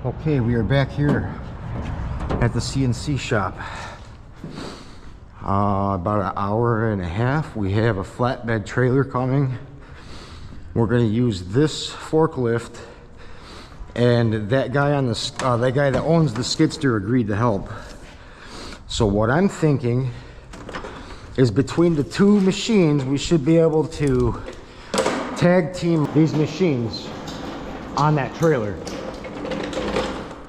Okay, we are back here at the CNC shop. About an hour and a half. We have a flatbed trailer coming. We're going to use this forklift, and that guy on the that guy that owns the skid steer agreed to help. So what I'm thinking is between the two machines, we should be able to tag team these machines on that trailer.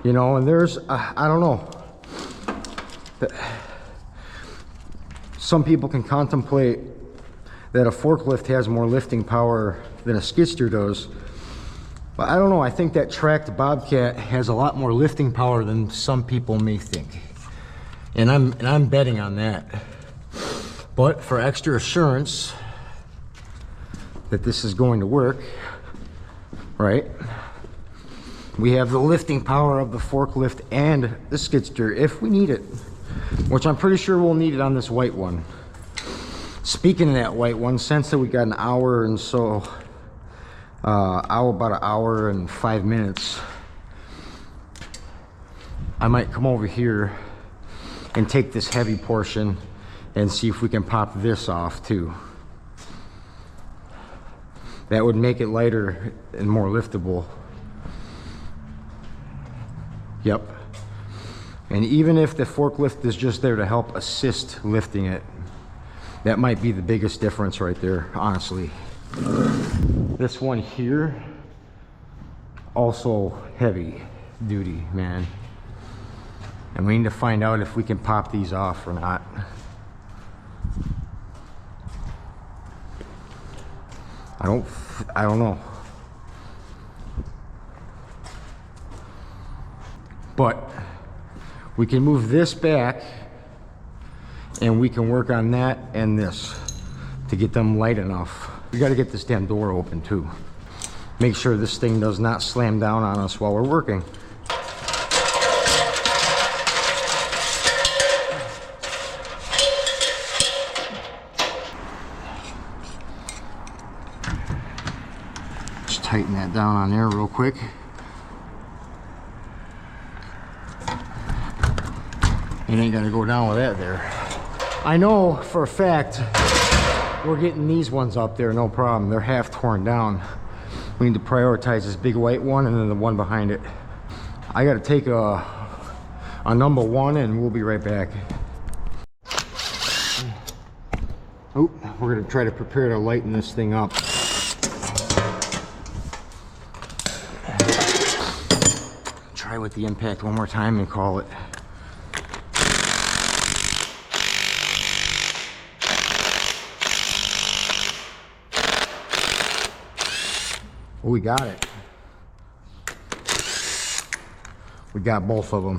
You know, and there's, I don't know. Some people can contemplate that a forklift has more lifting power than a skid steer does. But I don't know, I think that tracked Bobcat has a lot more lifting power than some people may think. And I'm betting on that. But for extra assurance that this is going to work, right? We have the lifting power of the forklift and the skid steer if we need it, which I'm pretty sure we'll need it on this white one. Speaking of that white one, since that we got an hour and so, about an hour and 5 minutes, I might come over here and take this heavy portion and see if we can pop this off too. That would make it lighter and more liftable. Yep. And even if the forklift is just there to help assist lifting it, that might be the biggest difference right there, honestly. This one here, also heavy duty, man. And we need to find out if we can pop these off or not. I don't know. But we can move this back and we can work on that and this to get them light enough. We got to get this damn door open too. Make sure this thing does not slam down on us while we're working. Just tighten that down on there real quick. It ain't gonna go down with that there. I know for a fact we're getting these ones up there, no problem. They're half torn down. We need to prioritize this big white one and then the one behind it. I gotta take a number one and we'll be right back. Oh, we're gonna try to prepare to lighten this thing up. Try with the impact one more time and call it. Oh, we got it. We got both of them.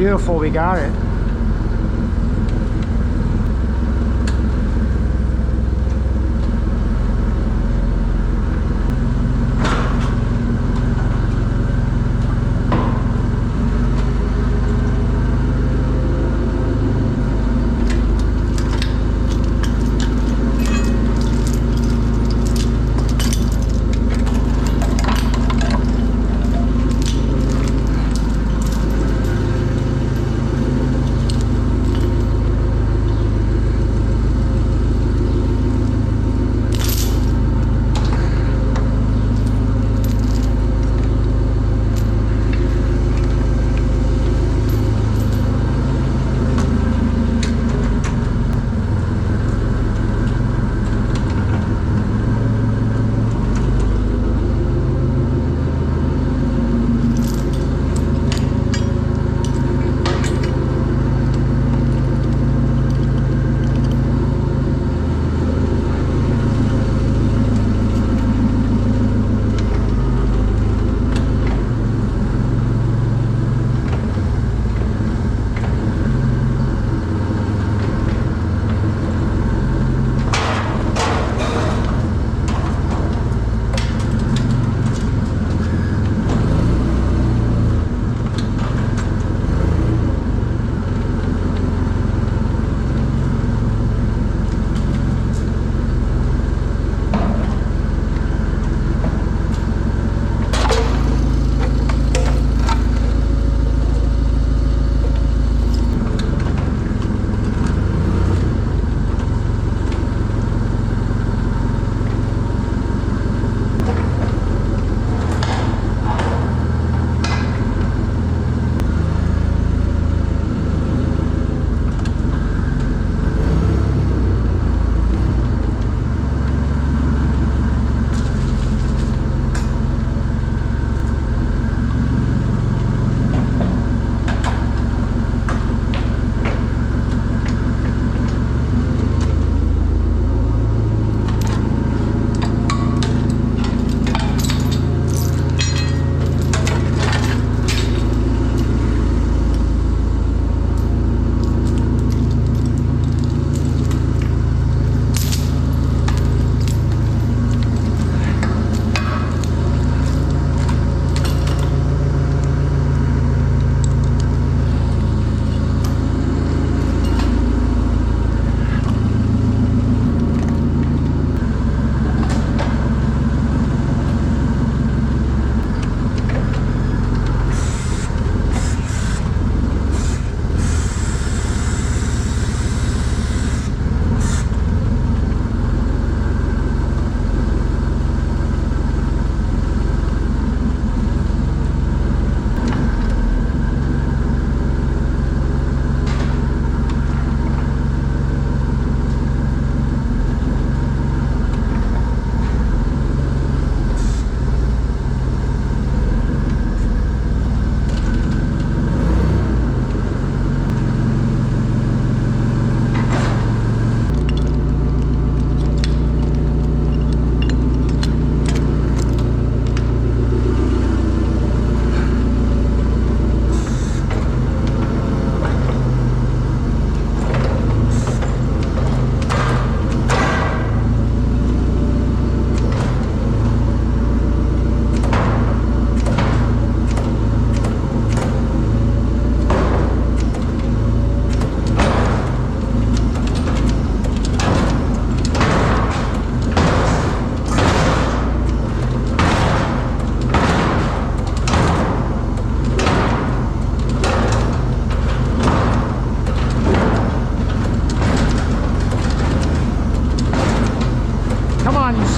Beautiful, we got it.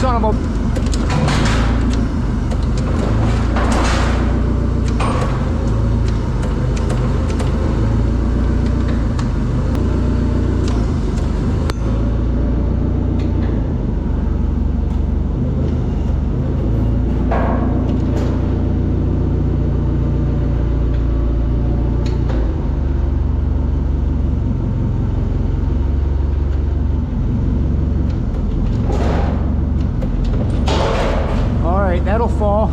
son of a... That'll fall.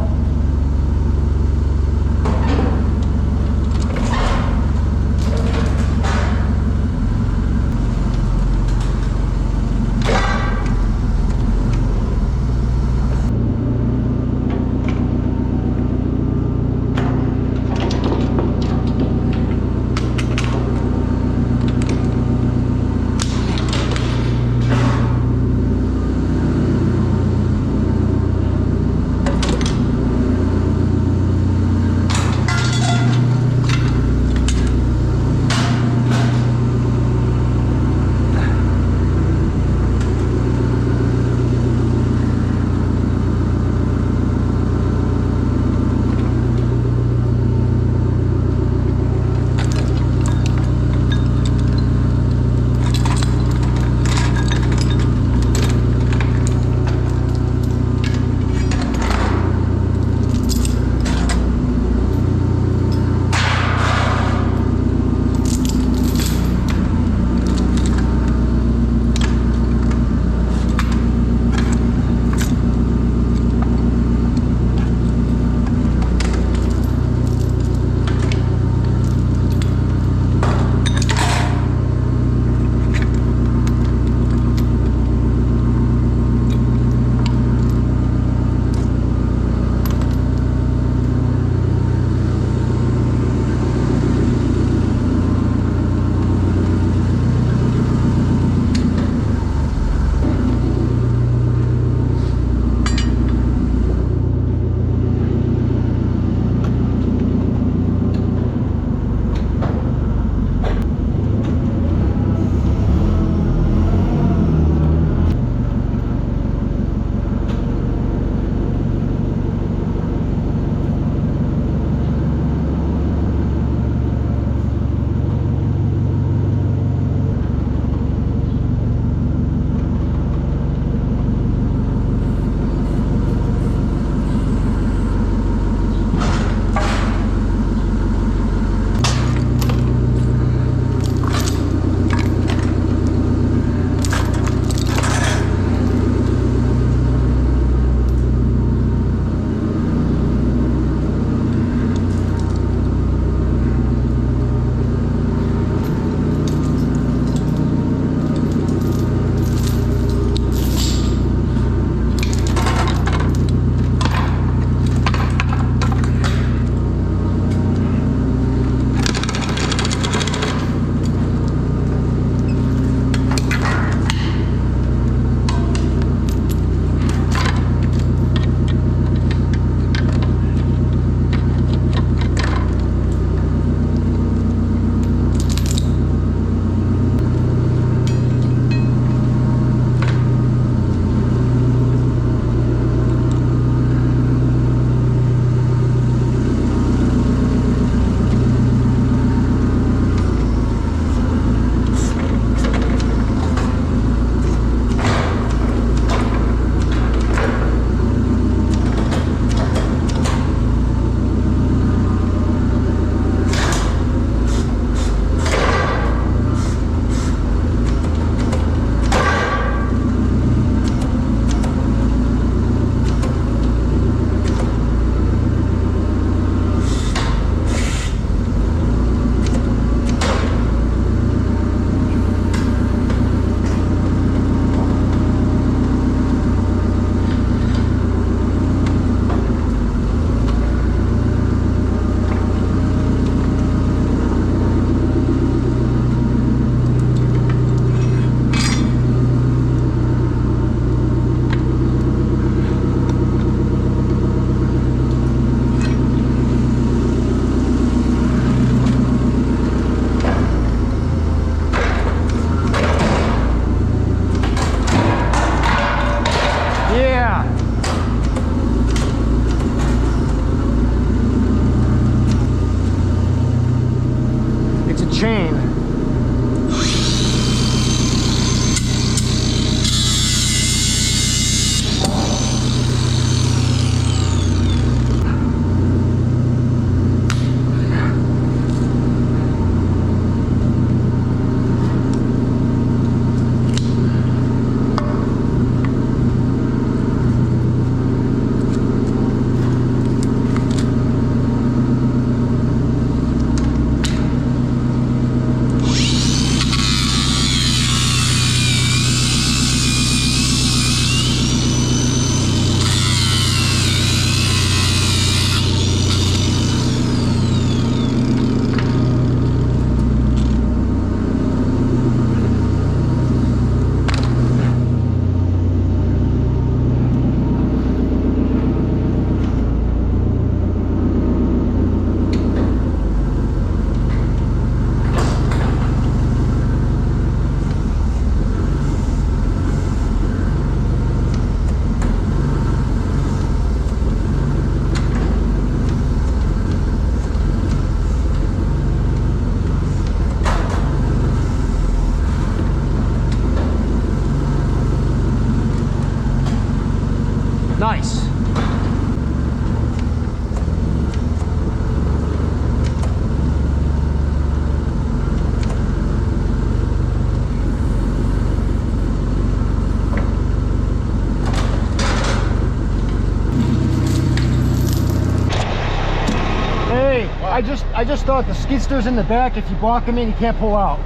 this. I just thought the skid steer's in the back. If you block him in, you can't pull out.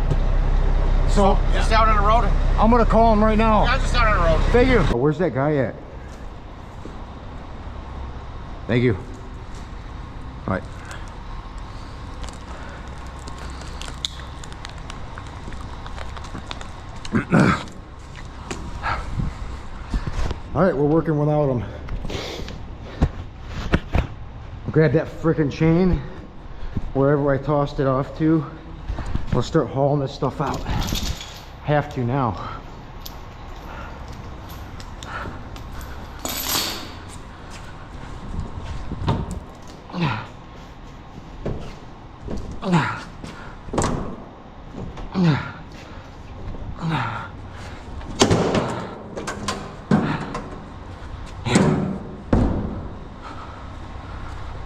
So just out on the road. I'm gonna call him right now. Yeah, just out on the road. Thank you. Oh, where's that guy at? Thank you. All right. All right, we're working without him. Grab that frickin' chain wherever I tossed it off to. We'll start hauling this stuff out. Have to now.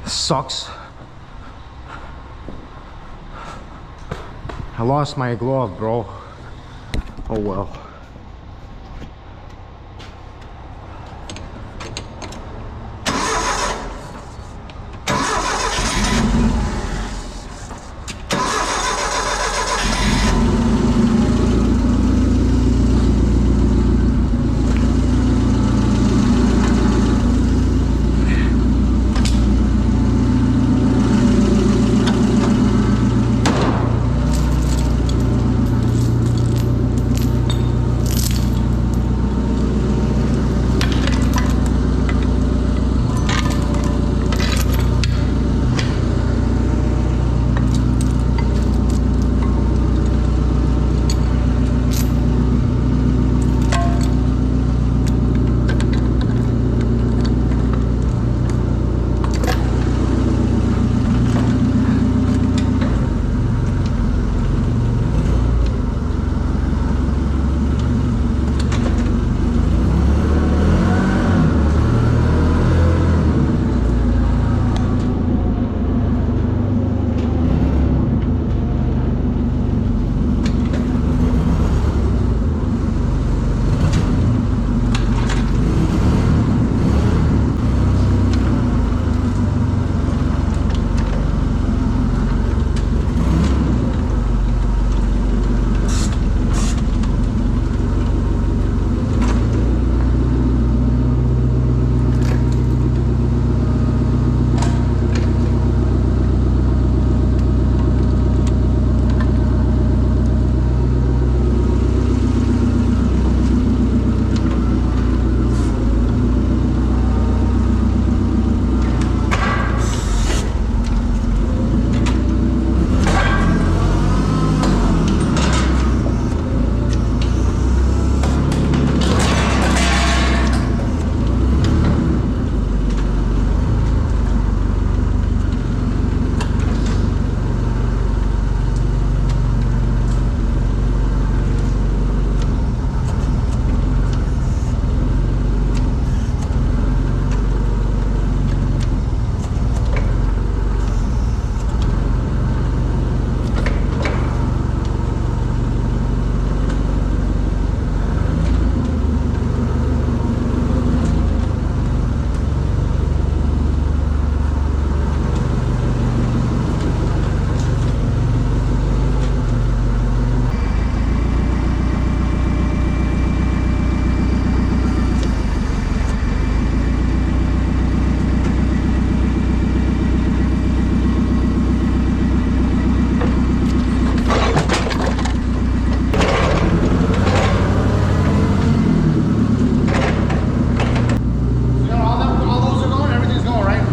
Sucks. I lost my glove, bro. Oh well.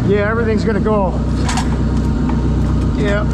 Yeah, everything's gonna go. Yeah.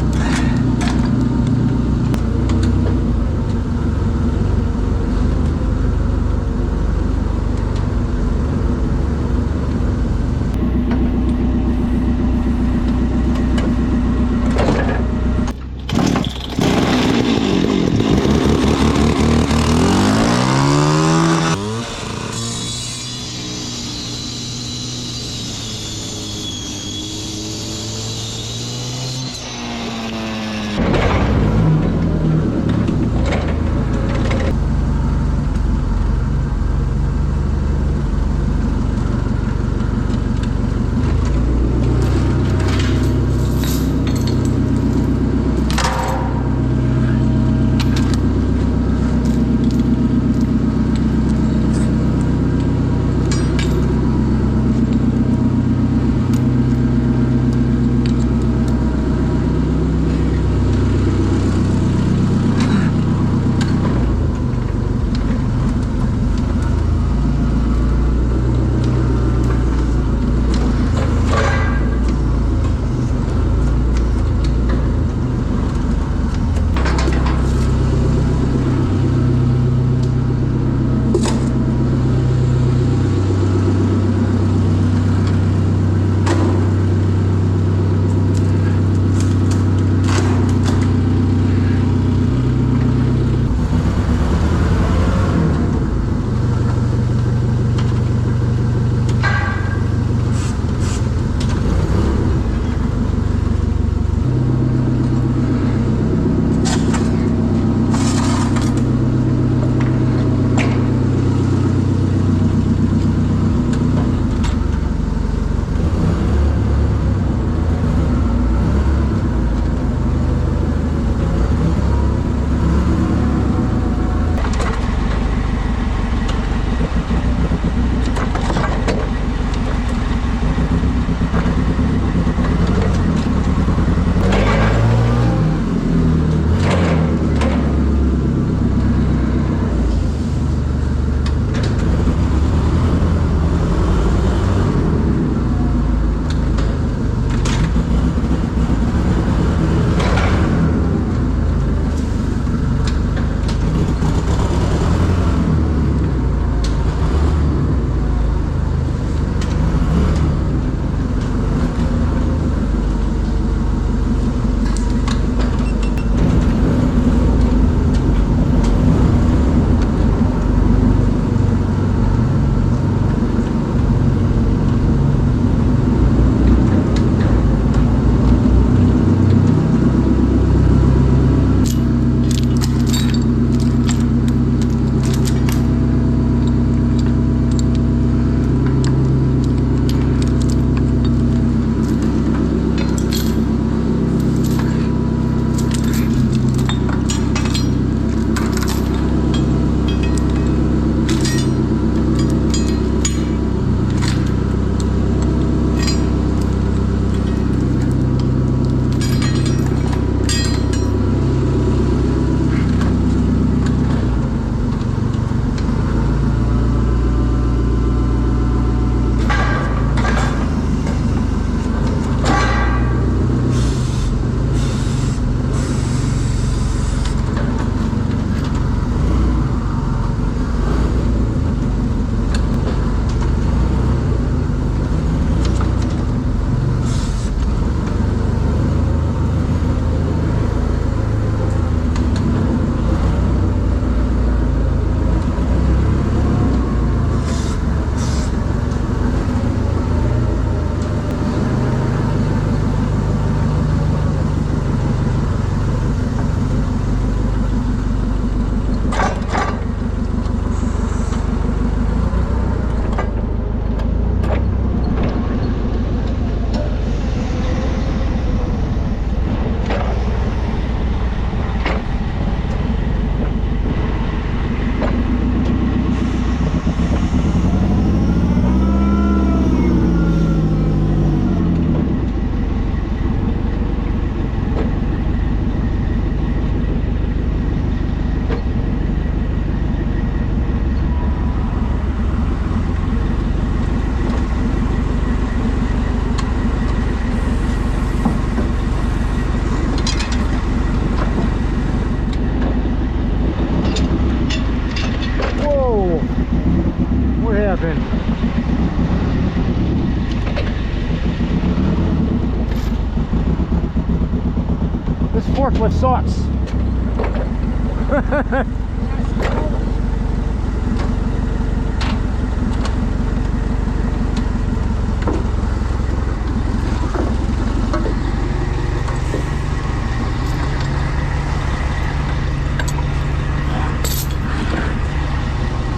forklift sucks.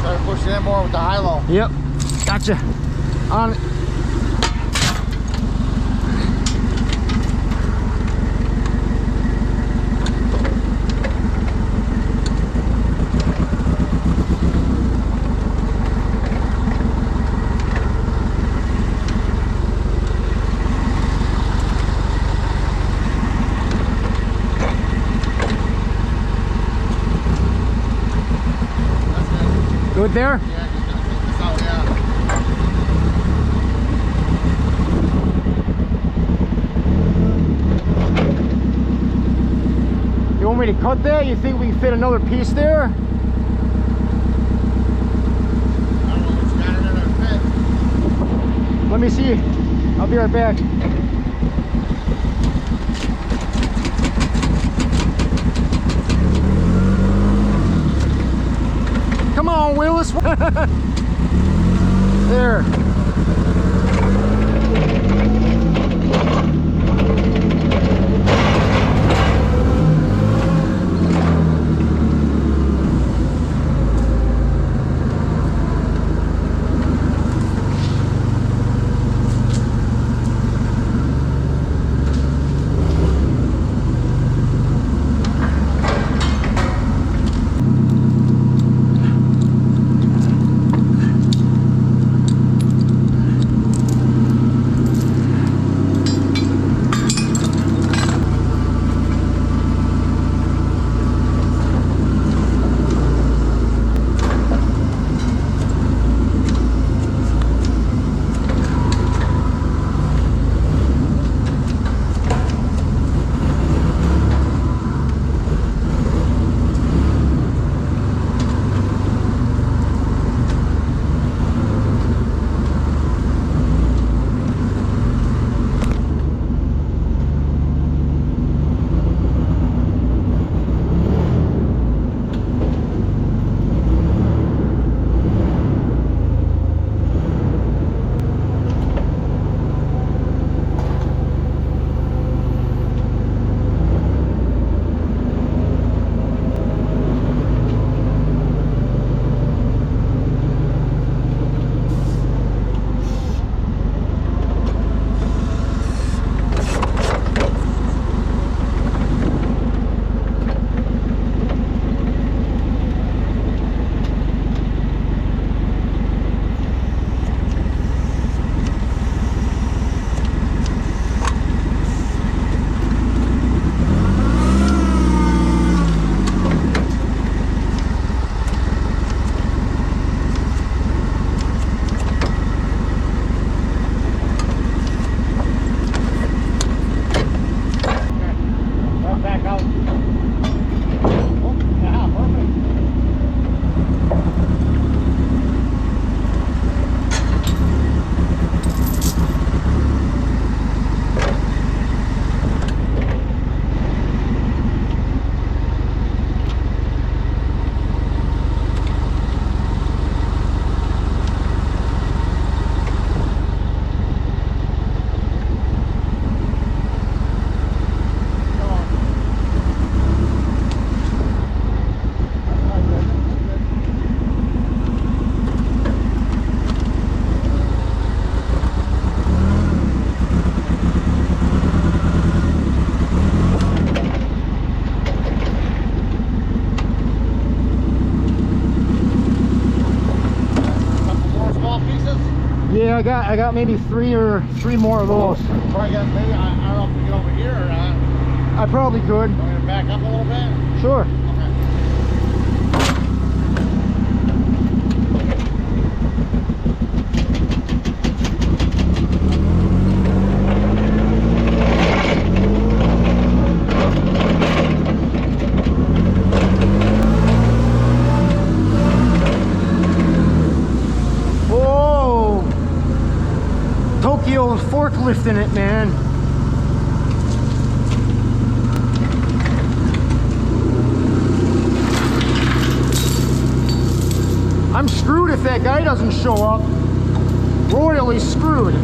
Try to push it in more with the high-low. Yep, gotcha. On it. Good there? Yeah, just gonna take this out, yeah. You want me to cut that? You think we can fit another piece there? I don't know what's got it in our fit. Let me see. I'll be right back. Come on, Willis. There. Yeah, I got maybe three more of those. Probably got maybe, I don't know if we can get over here or not. I probably could. Want me to back up a little bit? Sure. Okay. Forklifting it, man. if that guy doesn't show up. Royally screwed.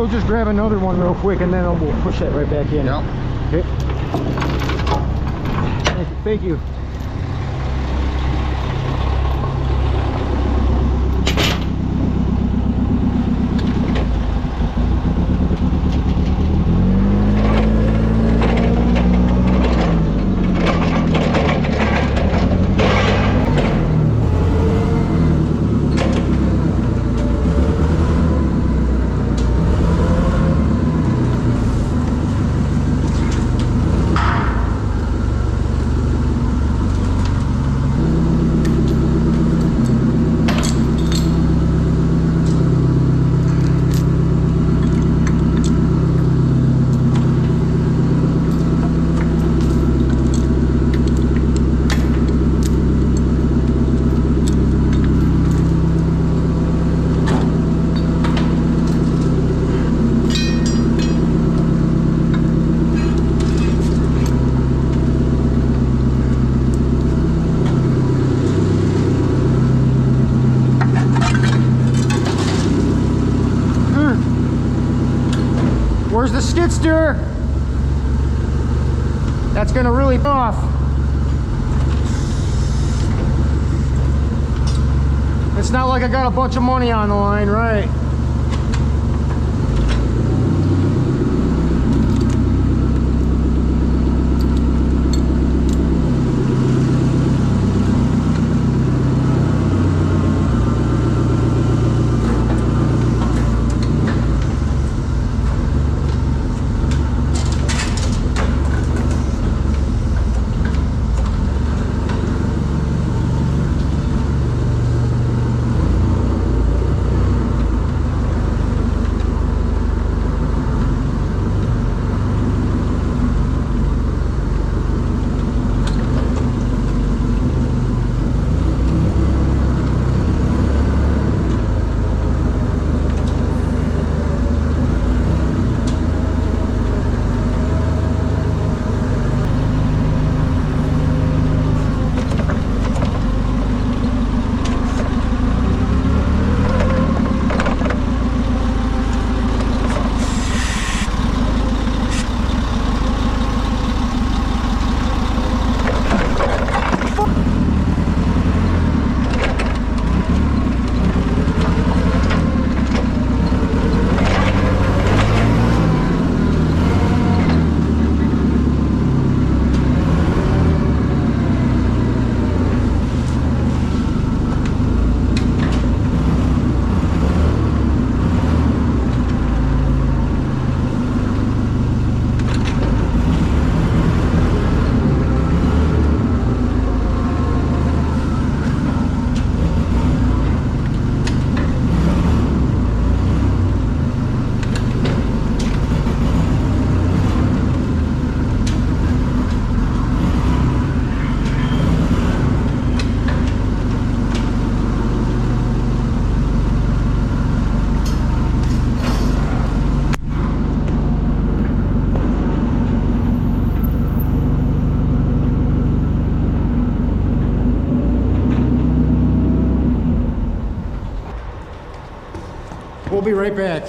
Just grab another one real quick and then we'll push that right back in. Yep. Okay. Thank you. Where's the skid steer? That's gonna really put off. It's not like I got a bunch of money on the line, right? we'll be right back.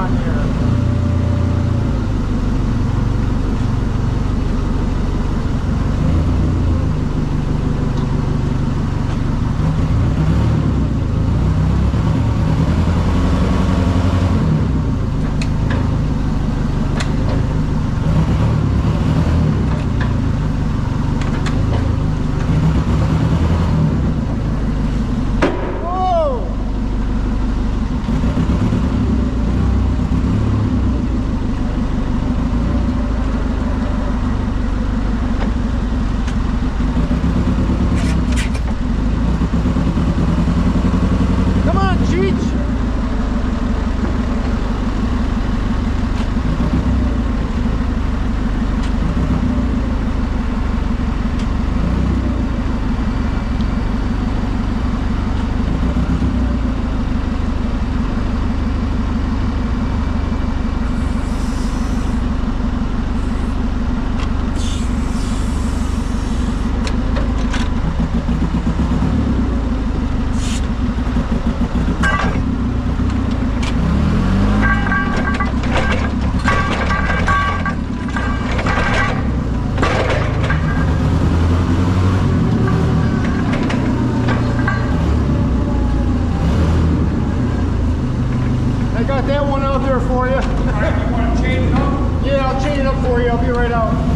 on there. I got that one out there for you. Alright, you want to chain it up? Yeah, I'll chain it up for you. I'll be right out.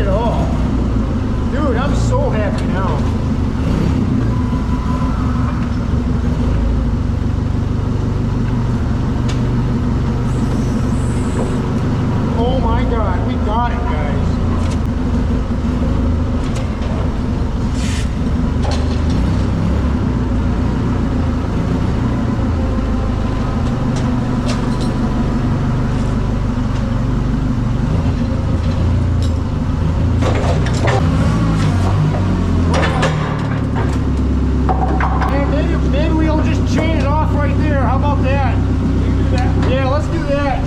it all. Dude, I'm so happy now. Oh my God, we got it, guys. Maybe we'll just chain it off right there. How about that? Yeah, let's do that.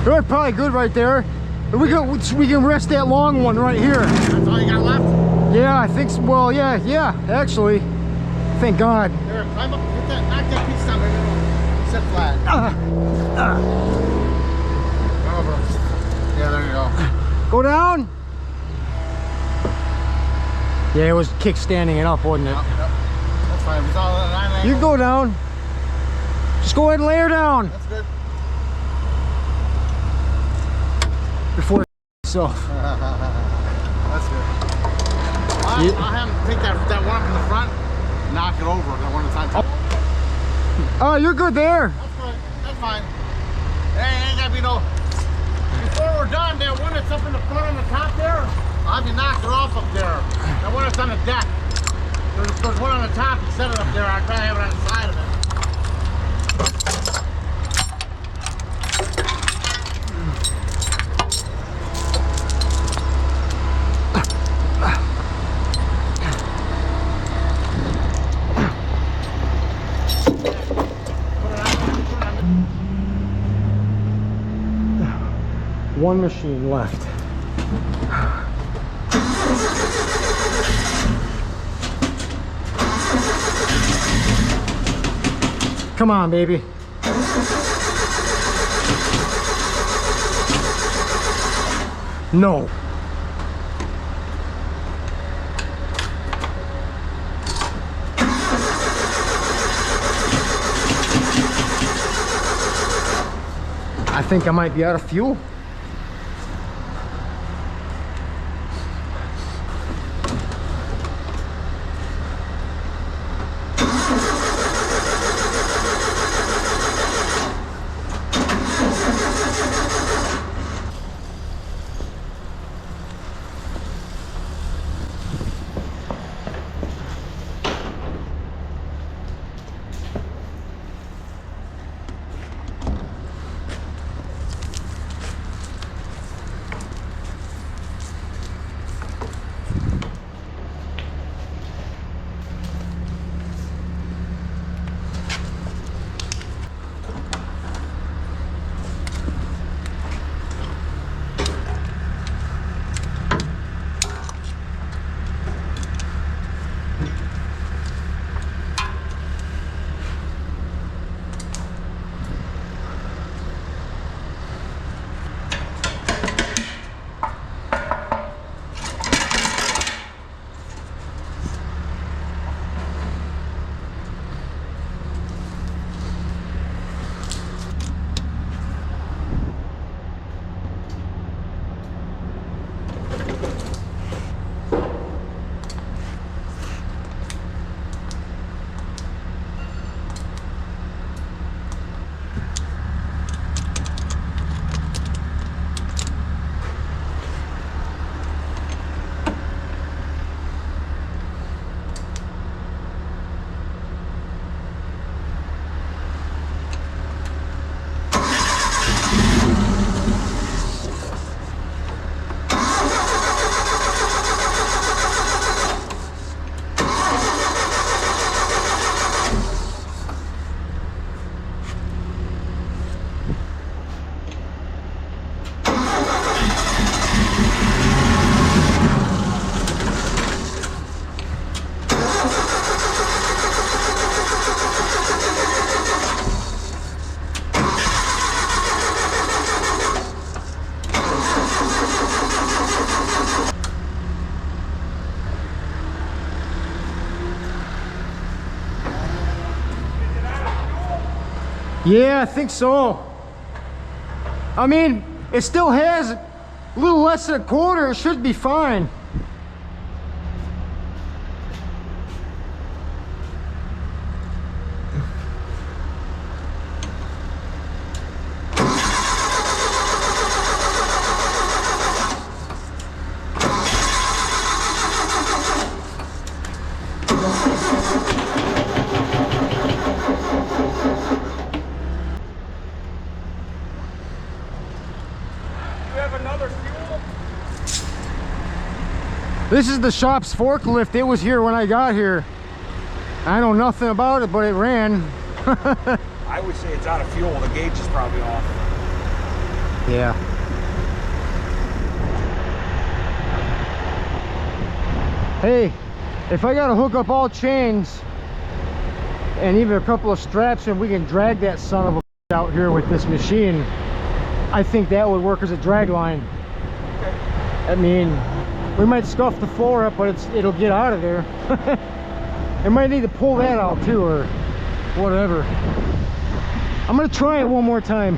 They're probably good right there. We can rest that long one right here. That's all you got left? Yeah, I think so. Well, yeah, actually. Thank God. Here, climb up, hit that, knock that piece down, baby. Sit flat. Over. Yeah, there you go. Go down. Yeah, it was kickstanding it up, wasn't it? Yep. That's fine. It's all at an angle. You can go down. Just go ahead and lay her down That's good. before itself. That's good. I'll have him take that one up in the front, knock it over, that one that's on top. Oh, you're good there. That's good. That's fine. Hey, ain't gotta be no. Before we're done, that one that's up in the front on the top there, I'll have you knock it off up there. That one that's on the deck. There's one on the top, you set it up there. I'll try to have it on the side of it. One machine left. Come on, baby. No. I think I might be out of fuel. Yeah, I think so. I mean, it still has a little less than a quarter. It should be fine. This is the shop's forklift. It was here when I got here. I know nothing about it, but it ran. I would say it's out of fuel. The gauge is probably off. Yeah. Hey, if I gotta hook up all chains and even a couple of straps and we can drag that son of a out here with this machine, I think that would work as a drag line. I mean, we might scuff the floor up, but it'll get out of there. I might need to pull that out too, or whatever. I'm gonna try it one more time.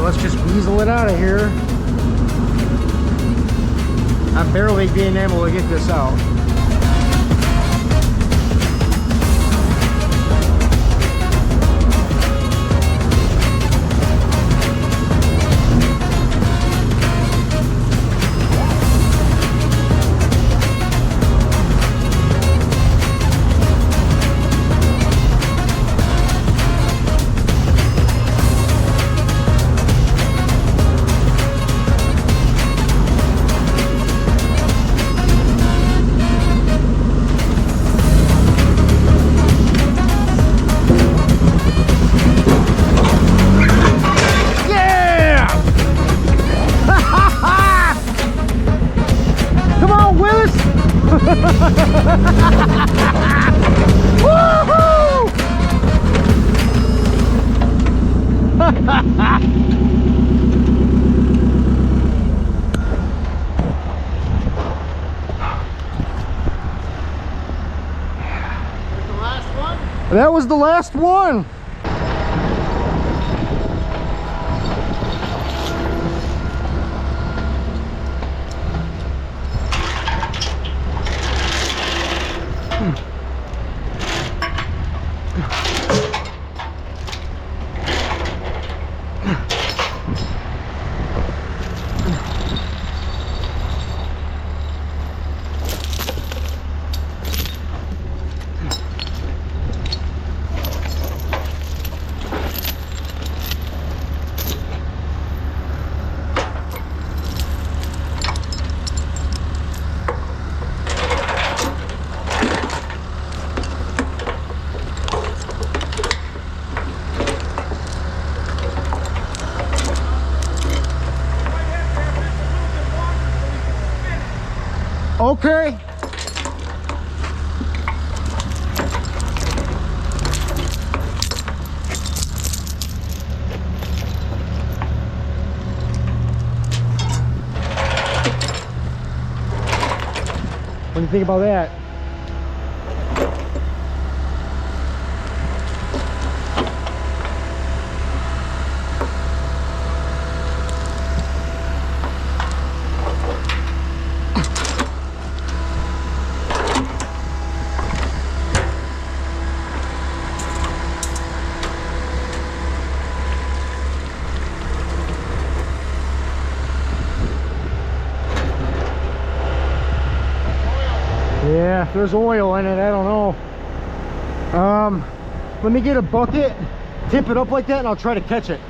Let's just weasel it out of here. I'm barely being able to get this out. That was the last one. Okay. What do you think about that? Yeah, if there's oil in it, I don't know. Let me get a bucket, tip it up like that, and I'll try to catch it.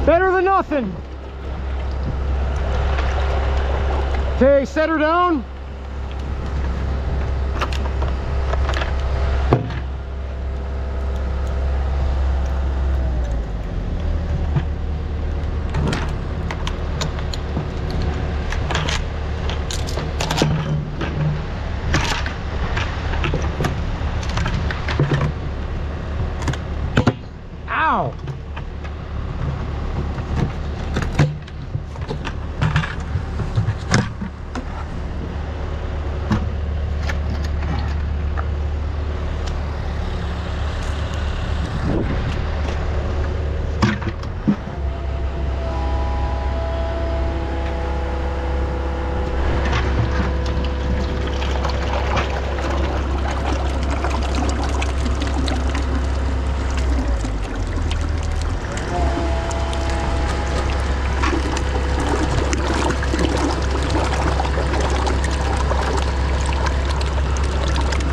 Better than nothing. Okay, set her down. Ow!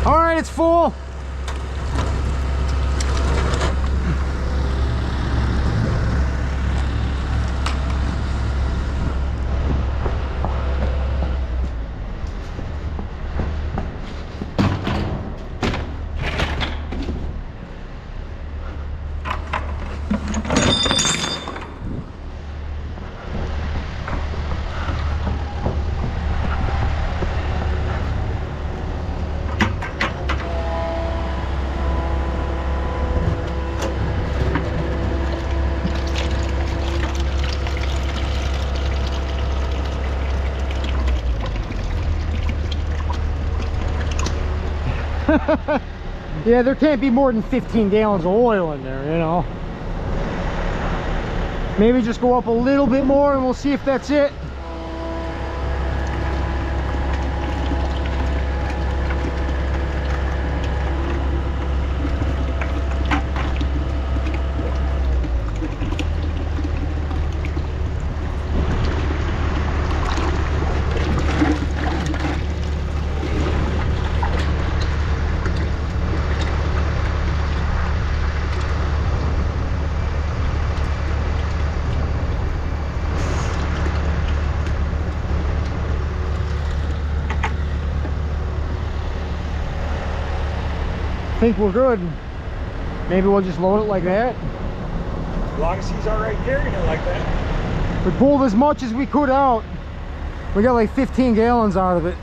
All right, it's full. Yeah, there can't be more than 15 gallons of oil in there, you know. Maybe just go up a little bit more and we'll see if that's it. I think we're good. Maybe we'll just load it like that. As long as he's all right carrying it like that. We pulled as much as we could out. We got like 15 gallons out of it.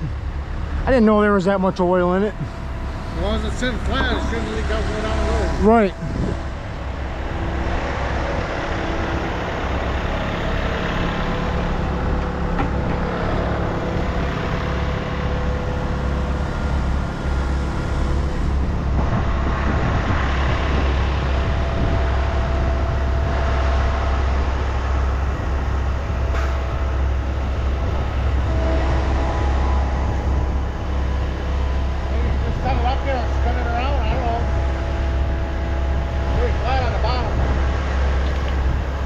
I didn't know there was that much oil in it. As long as it's sitting flat, it shouldn't leak out going down the road. Right.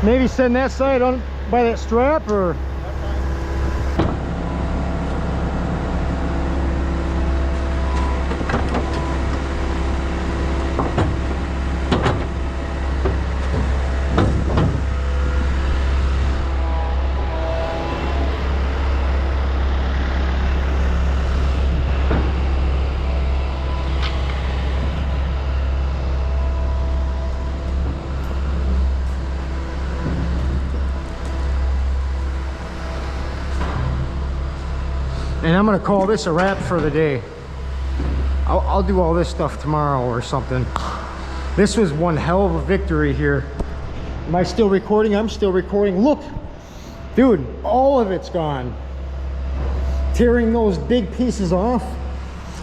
Maybe send that side on by that strap, or and I'm gonna call this a wrap for the day. I'll do all this stuff tomorrow or something. This was one hell of a victory here. Am I still recording? I'm still recording. Look, dude, all of it's gone. Tearing those big pieces off.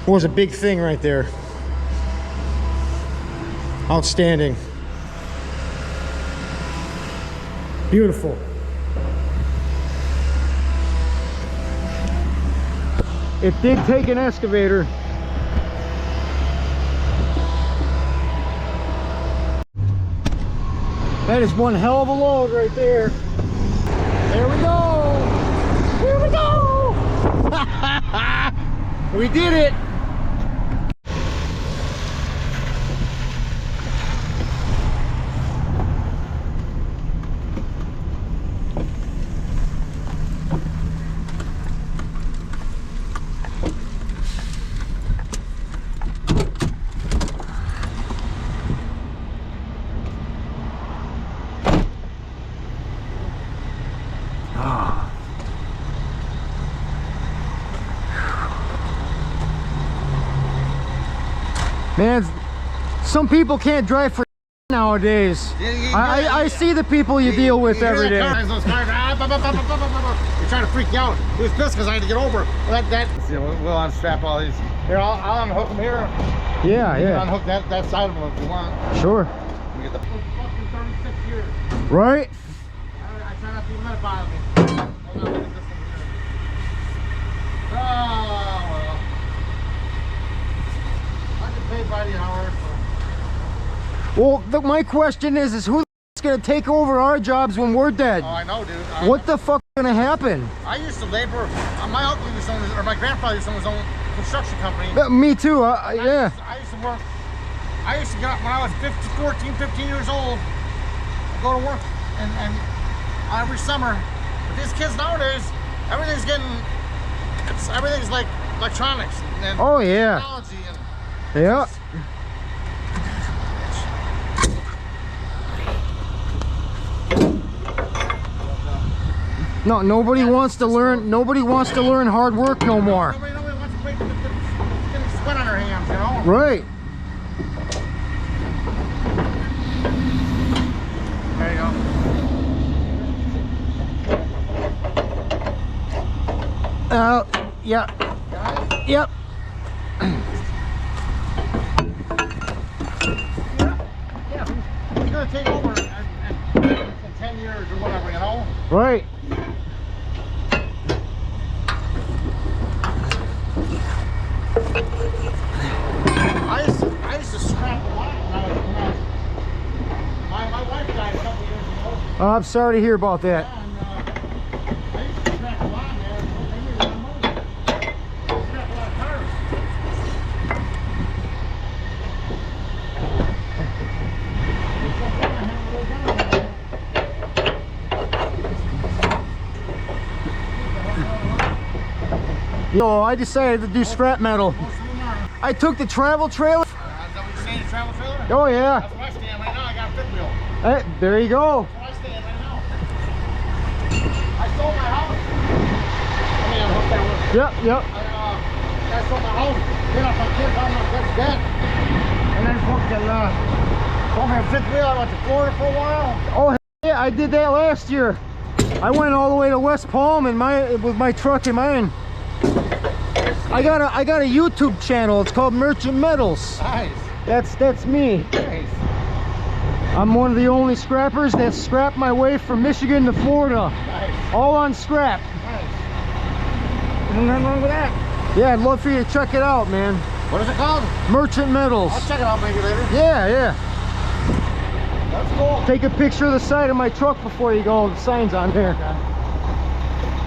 was a big thing right there. Outstanding. Beautiful. It did take an excavator. That is one hell of a load right there. There we go. Here we go. We did it. Man, some people can't drive for nowadays. I see the people you deal with every day. Those cars, they try to freak you out. He was pissed because I had to get over. See, we'll unstrap all these. Here, I'll unhook them here. Yeah, yeah. Unhook that side of them if you want. Sure. We get the fucking 36 years. Right? I try not to even let it bother me. Hold on, look at this one here. Oh, well. I get paid by the hour. So. Well, my question is who's gonna take over our jobs when we're dead? Oh, I know, dude. What the fuck is gonna happen? I used to labor. My uncle used to own, or my grandfather used to own his own construction company. Me too. Yeah. I used to work. I used to get up when I was 14, 15 years old. I'd go to work and every summer. But these kids nowadays, everything's like electronics and Oh yeah. technology and Yeah. No, nobody wants to learn. Nobody wants to learn hard work no more. Nobody wants to get sweat on their hands, you know. Right. There you go. Yeah. Yep. Yeah. He's gonna take over in 10 years or whatever, you know. Right. I used to scrap a lot when I was my wife died a couple years ago. Oh, I'm sorry to hear about that. And, I used to scrap a lot, man. They made a lot of money. I scrap a lot of cars. So I decided to do scrap metal. I took the travel trailer. Is that what you're saying, a travel trailer? Oh yeah. That's where I stand right now. I got a fifth wheel. Hey, there you go. That's where I stand right now. I sold my house. I mean, I hooked that one. Yep. I sold my house. Get off my kids on my kids' debt. And then fucking sold me a fifth wheel. I went to Florida for a while. Oh yeah, I did that last year. I went all the way to West Palm with my truck and mine. I got a YouTube channel. It's called Merchant Metals. Nice. That's me. Nice. I'm one of the only scrappers that scrapped my way from Michigan to Florida. Nice. All on scrap. Nice. There's nothing wrong with that. Yeah, I'd love for you to check it out, man. What is it called? Merchant Metals. I'll check it out maybe later. Yeah. That's cool. Take a picture of the side of my truck before you go. The sign's on there. Okay.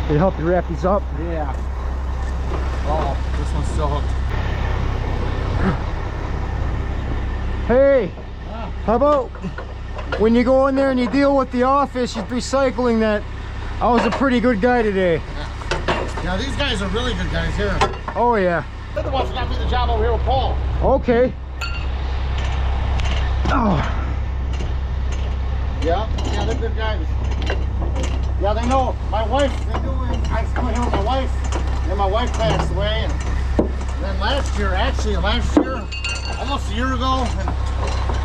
Can you help you wrap these up? Yeah. Oh, this one's still hooked. Hey, how about when you go in there and you deal with the office, you're recycling that? I was a pretty good guy today. Yeah, these guys are really good guys here. Oh yeah. They're the ones that got me the job over here with Paul. Okay. Oh. Yeah, they're good guys. Yeah, they know. My wife, they knew I was coming here with my wife. Then my wife passed away. And then last year, almost a year ago, and I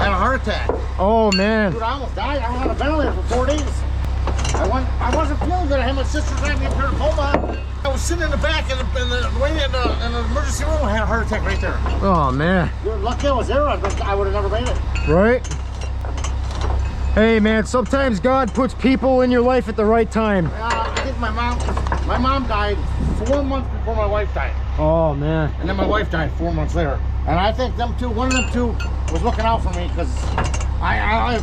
had a heart attack. Oh man. Dude, I almost died. I was on a ventilator for 4 days. I wasn't feeling that I had my sister driving me up here to Beaumont. I was sitting in the back in the emergency room. I had a heart attack right there. Oh man. Dude, lucky I was there. I would have never made it. Right? Hey man, sometimes God puts people in your life at the right time. I think my mom died 4 months before my wife died. Oh man. And then my wife died 4 months later. And I think one of them two was looking out for me because I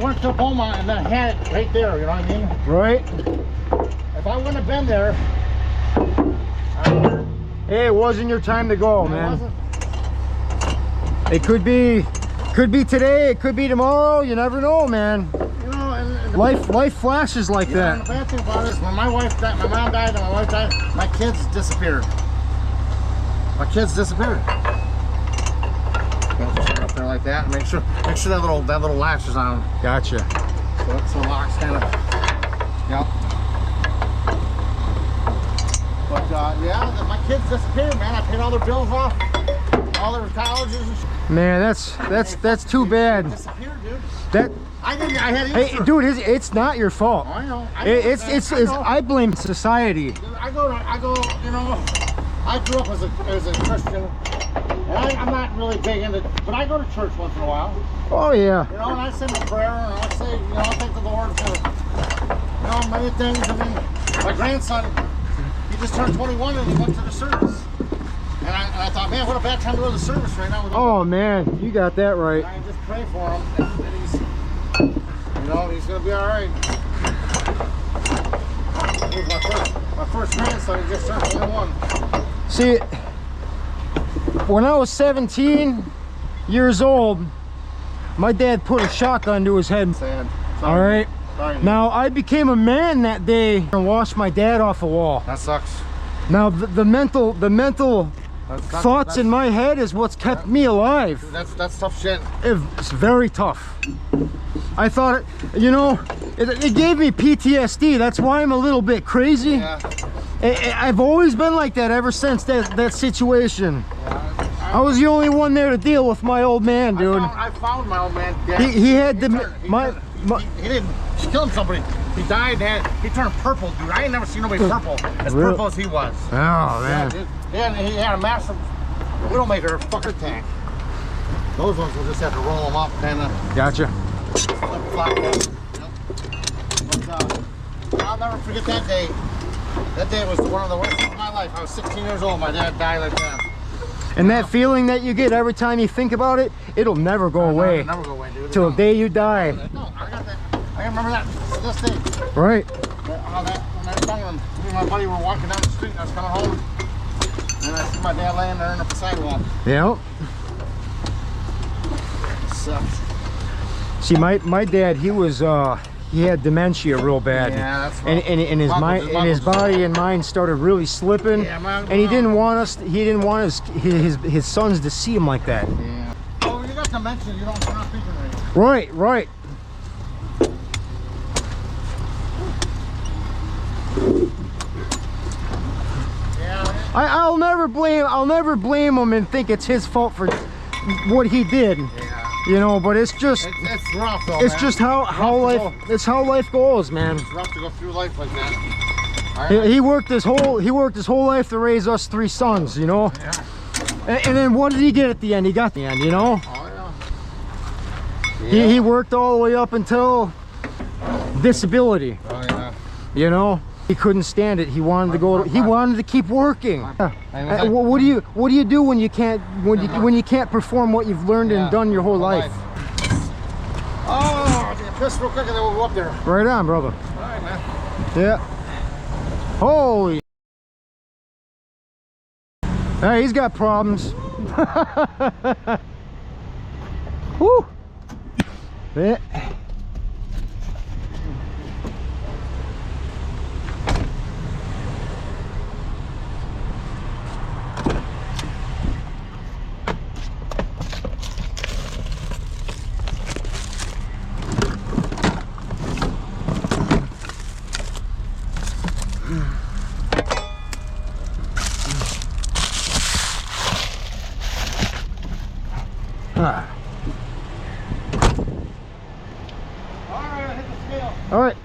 went to Beaumont and then I had it right there, you know what I mean? Right? If I wouldn't have been there, hey, it wasn't your time to go, man. It could be today, it could be tomorrow, you never know, man. You know, and life flashes like that. And the bad thing about it is when my wife died, my mom died and my wife died, my kids disappeared. My kids disappeared. Up there like that. Make sure that little latch is on. Gotcha. So the lock's kind of, yep. But yeah, my kids disappeared, man. I paid all their bills off, all their colleges and shit. Man, that's too bad. Disappeared, dude. I had hey, dude, it's not your fault. I know. I blame society. I go. You know, I grew up as a Christian. And I'm not really big into, but I go to church once in a while. Oh yeah. You know, and I say my prayer, and I say, you know, I thank the Lord for, many things. I mean, my grandson, he just turned 21 and he went to the service. And I thought, man, what a bad time to go to the service right now. Oh man, you got that right. And I just pray for him, and he's, he's gonna be all right. He was my first grandson. He just turned 21. See, when I was 17 years old, my dad put a shotgun to his head. Sad. All right. Sorry. Now I became a man that day and washed my dad off a wall. That sucks. Now the mental thoughts in my head is what's kept me alive. That's tough shit. It's very tough. I thought, it gave me PTSD. That's why I'm a little bit crazy. Yeah. I've always been like that ever since that situation. Yeah, I was the only one there to deal with my old man, dude. I found my old man dead. He had He didn't kill somebody. He died. He turned purple, dude. I ain't never seen nobody purple as purple as he was. Oh man. Yeah, he had a massive Widowmaker fucker tank. Those ones will just have to roll them up, kind of. Gotcha. Flatbed. Yep. But I'll never forget that day. That day was one of the worst days of my life. I was 16 years old. My dad died like that. And that feeling that you get every time you think about it, it'll never go away. It'll never go away, dude. Till the day you die. No, I got that. I remember that to this day. Right. When I was younger, me and my buddy were walking down the street and I was coming home. And I see my dad laying there on the sidewalk. Yep. It sucks. See, my dad, he had dementia real bad. Yeah, that's and his body and mind started really slipping. Yeah, and he didn't want his sons to see him like that. Yeah. Oh, you got dementia, you're not thinking right. Right. Yeah. I'll never blame him and think it's his fault for what he did. Yeah. But it's just it's rough though, it's man. just how life goes, man. It's rough to go through life like that. He worked his whole life to raise us 3 sons, Yeah. And then what did he get at the end? He got the end, Oh yeah. He worked all the way up until disability. Oh yeah. He couldn't stand it. He wanted to go. He wanted to keep working. Yeah. What do you do when you can't perform what you've learned and done your whole life? Oh, I'll take a piss real quick and then we'll go up there. Right on, brother. All right, man. Yeah. Holy. Hey, he's got problems. Woo. Yeah. All right, I hit the scale. All right.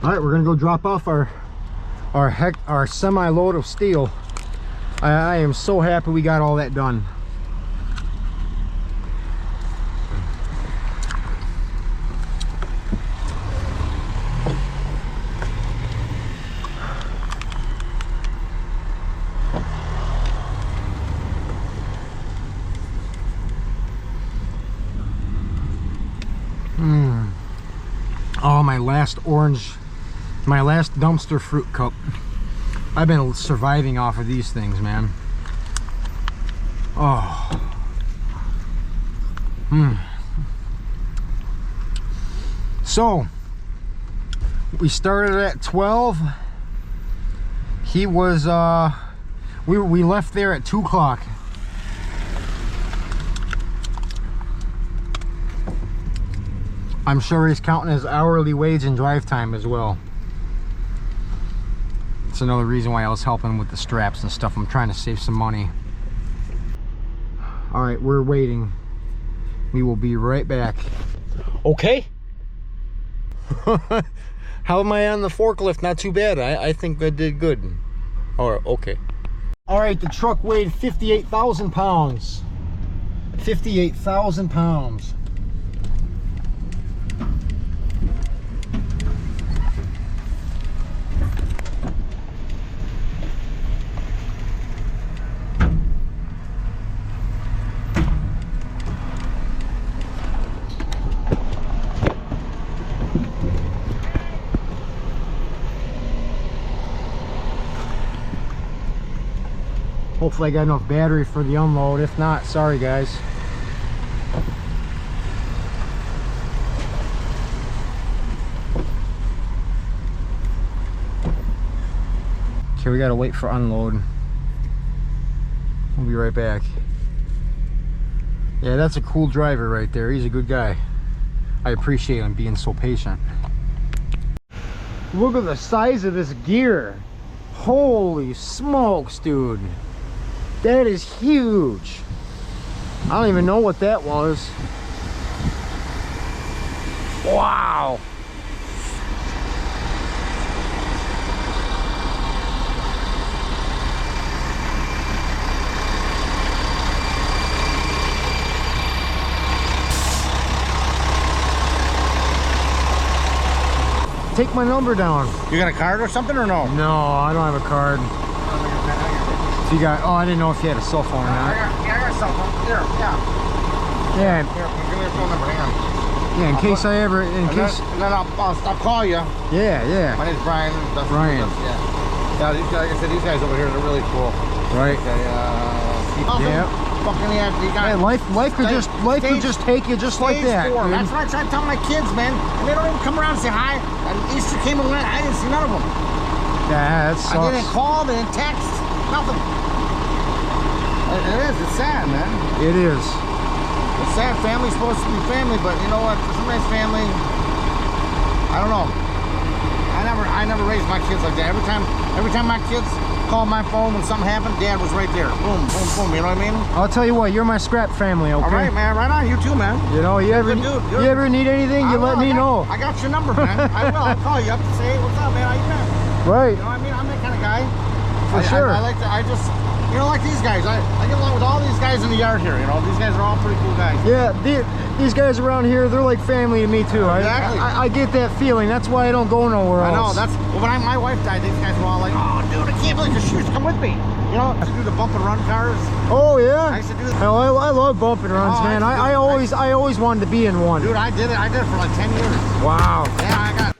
All right, we're gonna go drop off our semi-load of steel. I am so happy we got all that done. Oh, my last dumpster fruit cup. I've been surviving off of these things, man. Oh. So we started at 12. He was we left there at 2 o'clock. I'm sure he's counting his hourly wage and drive time as well. It's another reason why I was helping with the straps and stuff. I'm trying to save some money. All right, we're waiting. We will be right back. Okay. How am I on the forklift? Not too bad. I think I did good. All right, okay. All right, the truck weighed 58,000 pounds. 58,000 pounds. Hopefully I got enough battery for the unload. If not, sorry guys. Okay, we gotta wait for unload. We'll be right back. Yeah, that's a cool driver right there. He's a good guy. I appreciate him being so patient. Look at the size of this gear. Holy smokes, dude. That is huge. I don't even know what that was. Wow. Take my number down. You got a card or something or no? No, I don't have a card. So you got, oh, I didn't know if you had a cell phone or not. I got a cell phone. Here, yeah. Yeah. Here, give me your phone number, hang on. Yeah, in case I ever, in case. Then I'll call you. Yeah, yeah. My name's Brian. Brian. Yeah. Yeah, these guys, like I said, these guys over here are really cool. Right. They, yeah. Fucking yeah, you got. Hey, life could just take you just like that. Dude. That's what I try to tell my kids, man. And they don't even come around and say hi. And Easter came and went. I didn't see none of them. Yeah, that sucks. I didn't call, they didn't text, nothing. It is. It's sad, man. It is. It's sad. Family's supposed to be family, but you know what? For somebody's family, I don't know. I never raised my kids like that. Every time my kids called my phone when something happened, Dad was right there. Boom, boom, boom. You know what I mean? I'll tell you what. You're my scrap family. Okay. All right, man. Right on. You too, man. You know, you ever need anything, you let me know. I got your number, man. I will. I'll call you up to say, hey, what's up, man? How you been? Right. You know what I mean? I'm that kind of guy. For sure. I like to. I just. You know, like these guys. I get along with all these guys in the yard here. You know, these guys are all pretty cool guys. Yeah, these guys around here, they're like family to me too. Exactly. I get that feeling. That's why I don't go nowhere else. I know. That's when my wife died. These guys were all like, "Oh, dude, I can't believe she used to come with me." You know, I used to do the bump and run cars. Oh yeah. I used to do. Hell, I love bump and runs, man. I always wanted to be in one. Dude, I did it. I did it for like 10 years. Wow. Yeah, I got.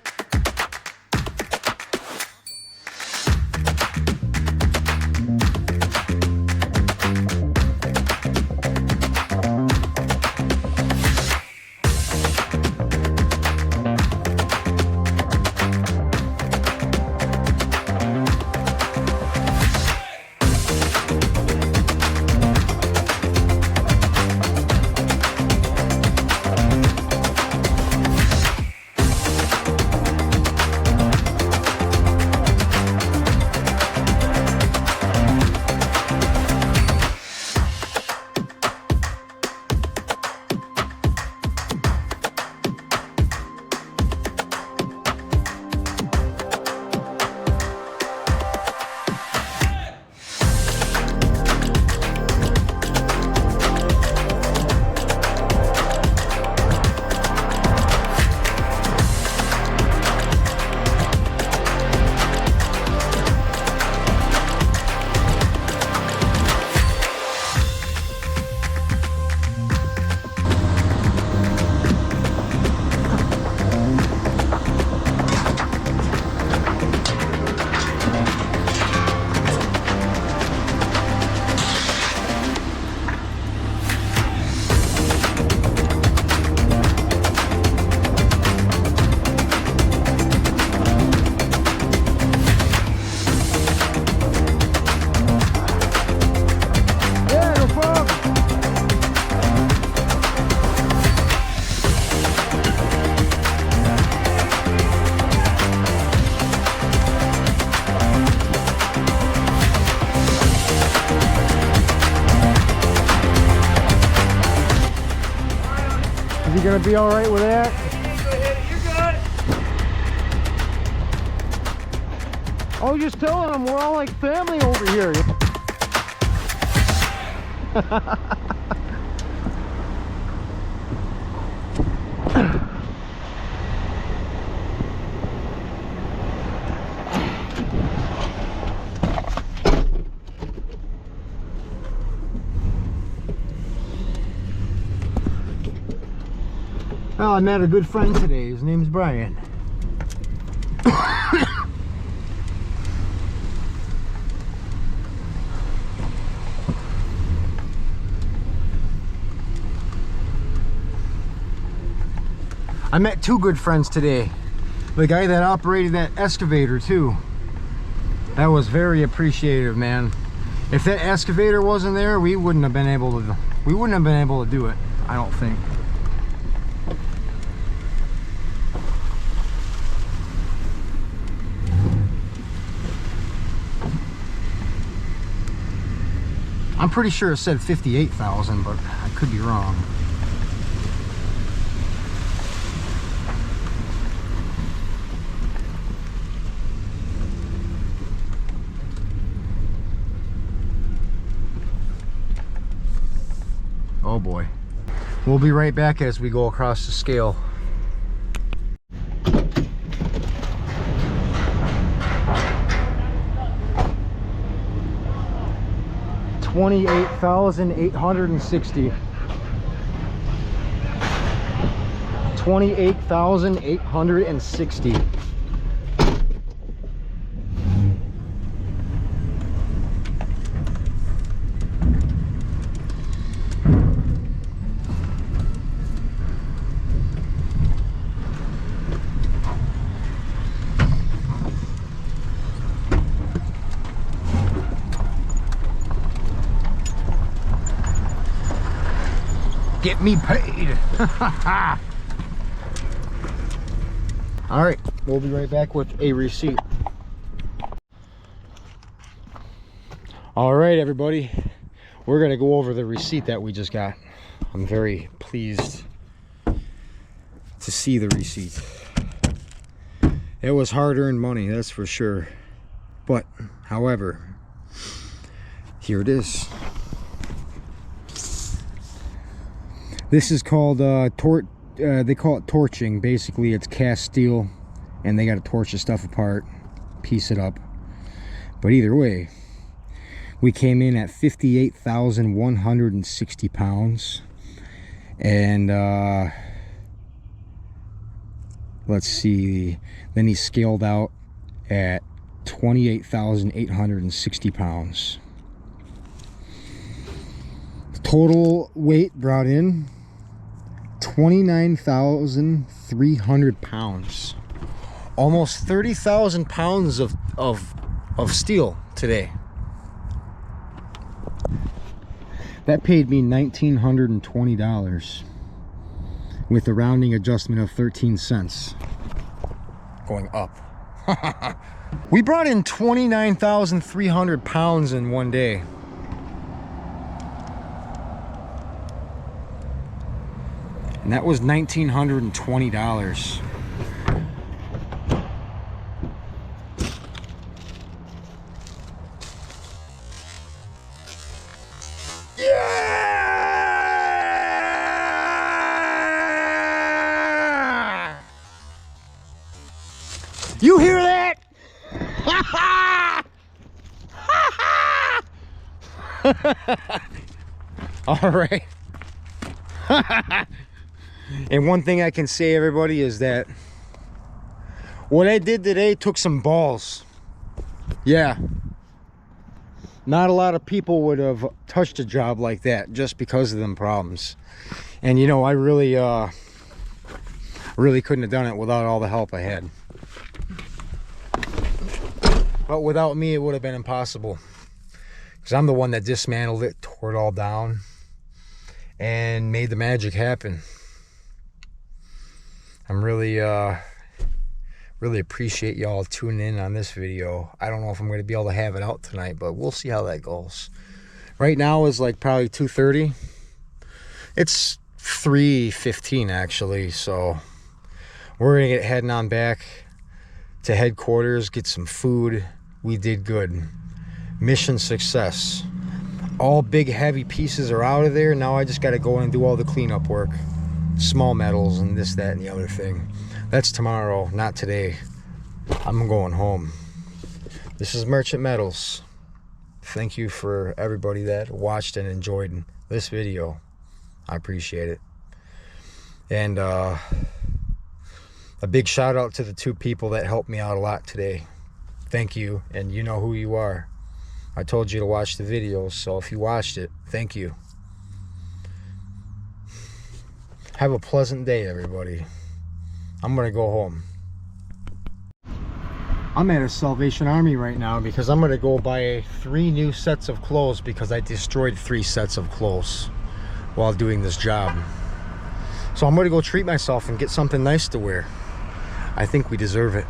gonna be all right with that? You're good. Oh, just telling them we're all like family over here. Well, I met a good friend today. His name's Brian. I met two good friends today. The guy that operated that excavator too. That was very appreciative, man. If that excavator wasn't there, we wouldn't have been able to do it, I don't think. I'm pretty sure it said 58,000, but I could be wrong. Oh boy. We'll be right back as we go across the scale. $28,860. $28,860. Get me paid. All right, we'll be right back with a receipt. All right, everybody, we're gonna go over the receipt that we just got. I'm very pleased to see the receipt. It was hard-earned money, that's for sure. But, however, here it is. This is called they call it torching. Basically, it's cast steel, and they got to torch the stuff apart, piece it up. But either way, we came in at 58,160 pounds, and let's see. Then he scaled out at 28,860 pounds. The total weight brought in 29,300 pounds. Almost 30,000 pounds of steel today. That paid me $1,920 with a rounding adjustment of 13 cents. Going up. We brought in 29,300 pounds in one day. And that was $1,920. Yeah! You hear that? All right. And one thing I can say, everybody, is that what I did today took some balls. Yeah. Not a lot of people would have touched a job like that just because of them problems. And you know, I really couldn't have done it without all the help I had. But without me, it would have been impossible. Because I'm the one that dismantled it, tore it all down, and made the magic happen. I'm really appreciate y'all tuning in on this video. I don't know if I'm going to be able to have it out tonight, but we'll see how that goes. Right now is like probably 2:30. It's 3:15 actually, so we're gonna get heading on back to headquarters, get some food. We did good. Mission success. All big heavy pieces are out of there. Now I just got to go and do all the cleanup work, small metals and this, that, and the other thing. That's tomorrow, not today. I'm going home. This is Merchant Metals. Thank you for everybody that watched and enjoyed this video. I appreciate it. And a big shout out to the 2 people that helped me out a lot today. Thank you, and you know who you are. I told you to watch the videos, so if you watched it, thank you. Have a pleasant day, everybody. I'm gonna go home. I'm at a Salvation Army right now because I'm gonna go buy 3 new sets of clothes because I destroyed 3 sets of clothes while doing this job. So I'm gonna go treat myself and get something nice to wear. I think we deserve it.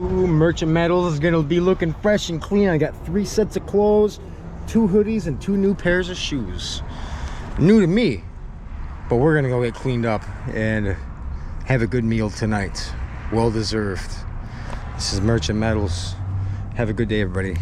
Ooh, Merchant Metals is gonna be looking fresh and clean. I got 3 sets of clothes, 2 hoodies, and 2 new pairs of shoes. New to me, but we're gonna go get cleaned up and have a good meal tonight. Well deserved. This is Merchant Metals. Have a good day, everybody.